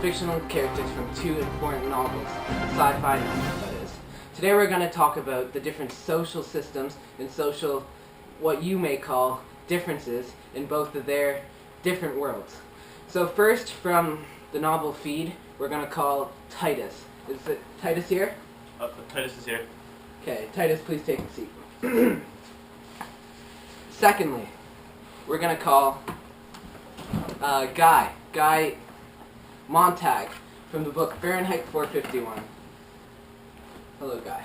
fictional characters from two important novels, sci-fi novels that is. Today we're going to talk about the different social systems and social, what you may call, differences in both of their different worlds. So first, from the novel Feed, we're going to call Titus. Is it Titus here? Titus is here. Okay, Titus, please take a seat. Secondly, we're going to call Guy Montag from the book Fahrenheit 451. Hello, Guy.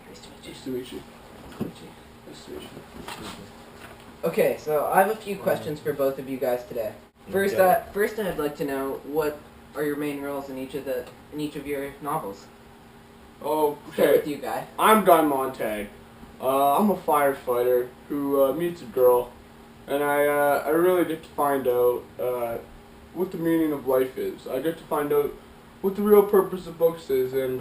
Nice to meet you. Nice to meet you. Nice to meet you. Okay, so I have a few questions for both of you guys today. First, I'd like to know what are your main roles in each of your novels. Oh, Start with okay. you, Guy. I'm Guy Montag. I'm a firefighter who meets a girl, and I really get to find out what the meaning of life is. I get to find out what the real purpose of books is, and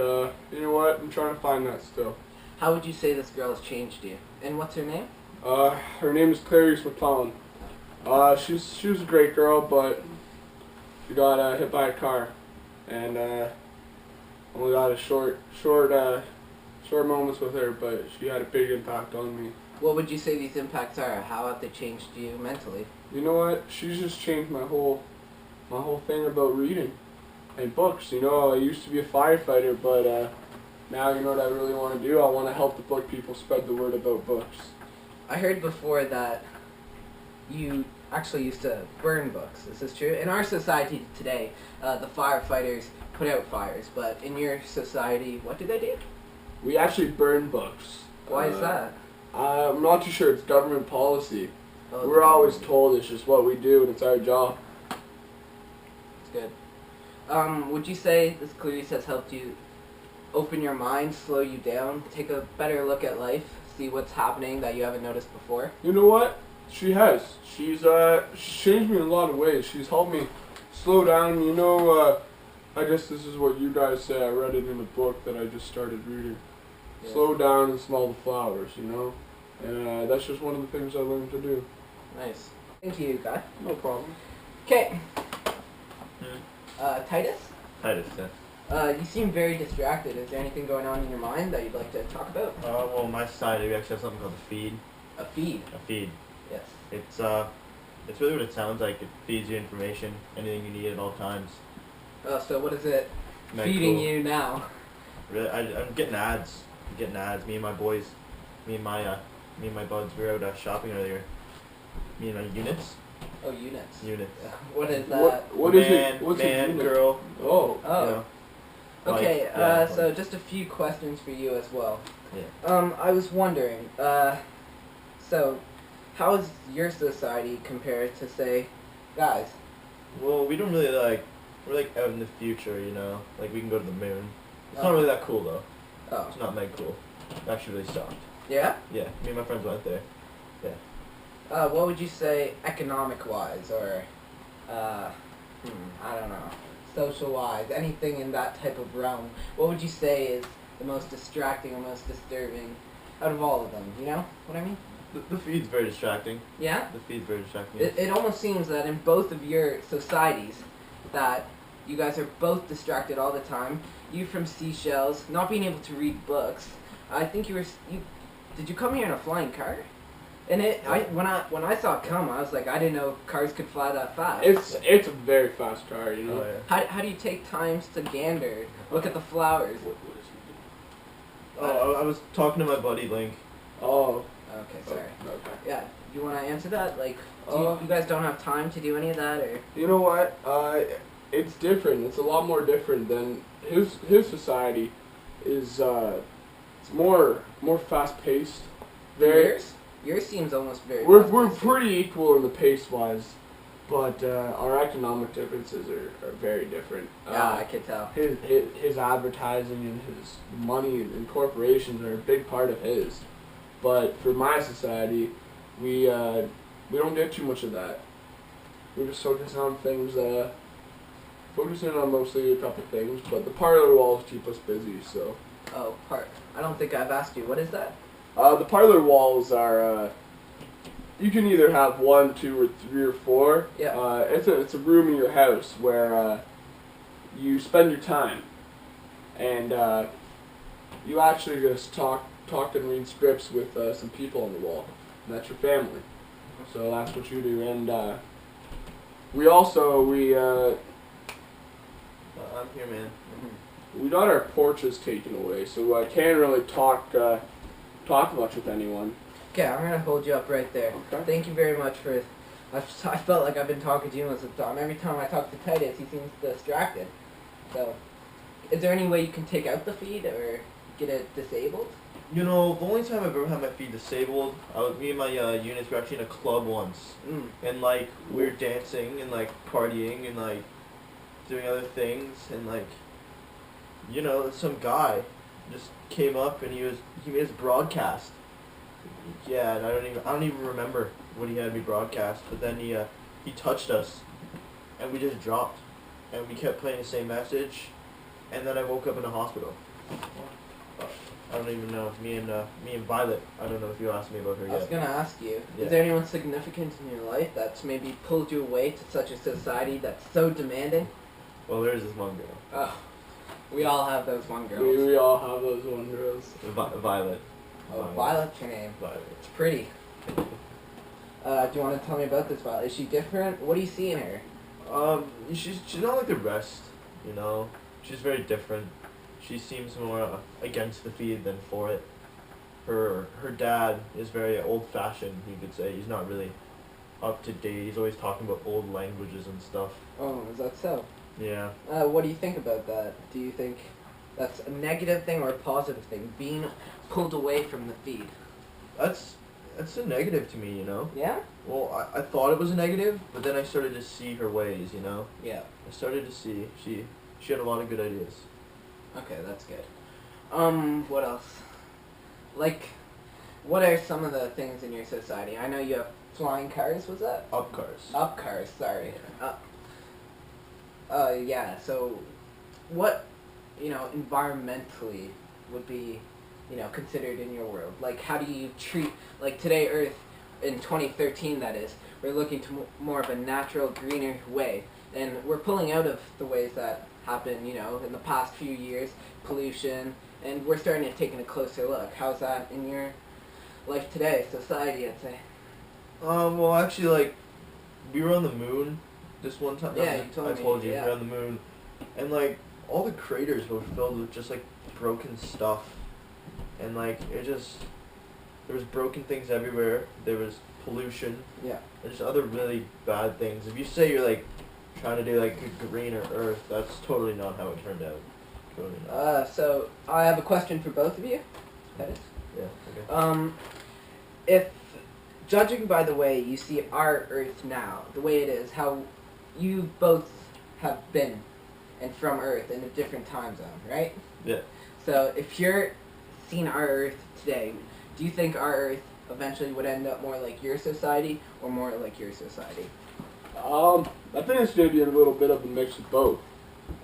you know what? I'm trying to find that still. How would you say this girl has changed you? And what's her name? Her name is Clarice McClellan. She was a great girl, but she got hit by a car, and only got a short moments with her, but she had a big impact on me. What would you say these impacts are? How have they changed you mentally? You know what? She's just changed my whole thing about reading and books. You know, I used to be a firefighter, but now you know what I really want to do? I want to help the book people spread the word about books. I heard before that you actually used to burn books. Is this true? In our society today, the firefighters put out fires, but in your society, what do they do? We actually burn books. Why is that? I'm not too sure. It's government policy. Oh, We're always told it's just what we do and it's our job. That's good. Would you say this Clarice has helped you open your mind, slow you down, take a better look at life, see what's happening that you haven't noticed before? You know what? She has. She's changed me in a lot of ways. She's helped me slow down. You know, I guess this is what you guys say. I read it in a book that I just started reading. Yeah. Slow down and smell the flowers, you know? And that's just one of the things I learned to do. Nice. Thank you, Guy. No problem. Okay. Titus? Titus, yeah. You seem very distracted. Is there anything going on in your mind that you'd like to talk about? Well, my society, we actually have something called a feed. A feed. A feed. Yes. It's really what it sounds like. It feeds you information, anything you need at all times. So what is it Very feeding cool. you now? Really, I'm getting ads. I'm getting ads. Me and my boys, me and my buds, we were out shopping earlier. Me and my units. Oh, units. Units. What is that? What is man, it? What's man, a unit? girl. Oh. Oh. You know, Okay, like, yeah, so just a few questions for you as well. Yeah. I was wondering, so how is your society compared to, say, guys? Well, we don't really we're like out in the future, you know? Like we can go to the moon. It's Oh. not really that cool though. Oh. It's not that cool. It actually really sucked. Yeah? Yeah, me and my friends went there. What would you say economic-wise, or, I don't know, social-wise, anything in that type of realm? What would you say is the most distracting or most disturbing out of all of them? You know what I mean? The feed's very distracting. Yeah? The feed's very distracting. It almost seems that in both of your societies that you guys are both distracted all the time. You from seashells, not being able to read books. I think did you come here in a flying car? And when I saw it come, I was like, I didn't know cars could fly that fast. It's a very fast car, you know? Oh, yeah. How do you take times to gander, look at the flowers? Oh, I was talking to my buddy Link. Oh. Okay, sorry. Okay. Yeah, you want to answer that? Like, you guys don't have time to do any of that, or? You know what? It's different. It's a lot more different than his society is. It's more fast paced. Yours seems almost very. We're fast-paced. pretty equal in the pace wise, but our economic differences are very different. Yeah, I could tell. His advertising and his money and corporations are a big part of his, but for my society, we don't get too much of that. We're just focusing on things. Focusing on mostly a couple things, but the parlor walls keep us busy. So. Oh, I don't think I've asked you. What is that? The parlor walls are you can either have 1, 2, or 3 or 4. Yeah. It's a room in your house where you spend your time, and you actually just talk and read scripts with some people on the wall. And that's your family. So that's what you do. And we I'm here, man. we got our porches taken away, so I can't really talk much with anyone. Okay, I'm gonna hold you up right there. Okay. Thank you very much for. I felt like I've been talking to you most of the time. Every time I talk to Titus, he seems distracted. So, is there any way you can take out the feed or get it disabled? You know, the only time I've ever had my feed disabled, me and my units were actually in a club once, and like we were dancing and like partying and like doing other things, and like, you know, some guy just came up and he made his broadcast. Yeah, and I don't even remember what he had me broadcast, but then he touched us, and we just dropped, and we kept playing the same message, and then I woke up in a hospital. I don't even know. Me and Violet. I don't know if you asked me about her I yet. was gonna ask you, Yeah. is there anyone significant in your life that's maybe pulled you away to such a society that's so demanding? Well, there's this one girl, Oh, we all have those one girls. We all have those one girls. Violet. Oh, Violet's your name. Violet. It's pretty. Do you want to tell me about this Violet? Is she different? What do you see in her? She's not like the rest, you know. She's very different. She seems more against the feed than for it. Her dad is very old-fashioned, you could say. He's not really up to date. He's always talking about old languages and stuff. Oh, is that so? Yeah. What do you think about that? Do you think that's a negative thing or a positive thing, being pulled away from the feed? That's a negative to me, you know. Yeah? Well, I thought it was a negative, but then I started to see her ways, you know. Yeah. I started to see she had a lot of good ideas. Okay, that's good. What else? Like, what are some of the things in your society? I know you have flying cars, was that? Up cars. Up cars, sorry. Yeah, so what, environmentally would be, considered in your world? Like, how do you treat, like today Earth, in 2013 that is, we're looking to more of a natural, greener way. And we're pulling out of the ways that happened, in the past few years, pollution, and we're starting to take a closer look. How's that in your life today, society, I'd say? Well, actually, like, we were on the moon this one time. Yeah, you told me, I told you, yeah. we were on the moon. And, like, all the craters were filled with just, like, broken stuff. And, like, there was broken things everywhere. There was pollution. Yeah. And just other really bad things. If you say you're, like, trying to do, like, a greener Earth, that's totally not how it turned out. Totally not. So I have a question for both of you. That is. Yeah, okay. If, judging by the way you see our Earth now, the way it is, how you both have been and from Earth in a different time zone, right? Yeah. So if you're seeing our Earth today, do you think our Earth eventually would end up more like your society or more like your society? I think it's gonna be a little bit of a mix of both.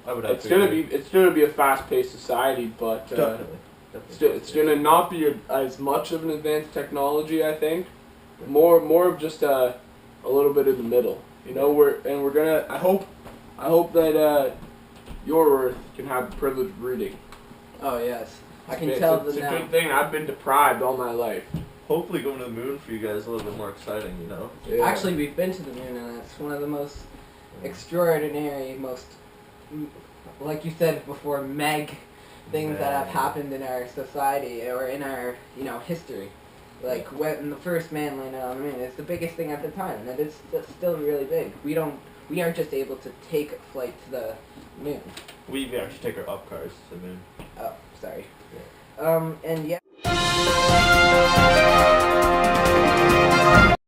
I would have It's to gonna agree. be a fast-paced society, but Definitely. it's gonna not be as much of an advanced technology. I think more of just a little bit in the middle. You know, we're gonna. I hope that your Earth can have the privilege of reading. Oh yes, I can It's tell a them now. good thing. I've been deprived all my life. Hopefully going to the moon for you guys is a little bit more exciting, you know? Yeah. Actually, we've been to the moon, and it's one of the most extraordinary, like you said before, things that have happened in our society or in our, history. Like when the first man landed on the moon, it's the biggest thing at the time, and it's still really big. We aren't just able to take a flight to the moon. We actually take our up cars to the moon. Oh, sorry. Yeah. And yeah.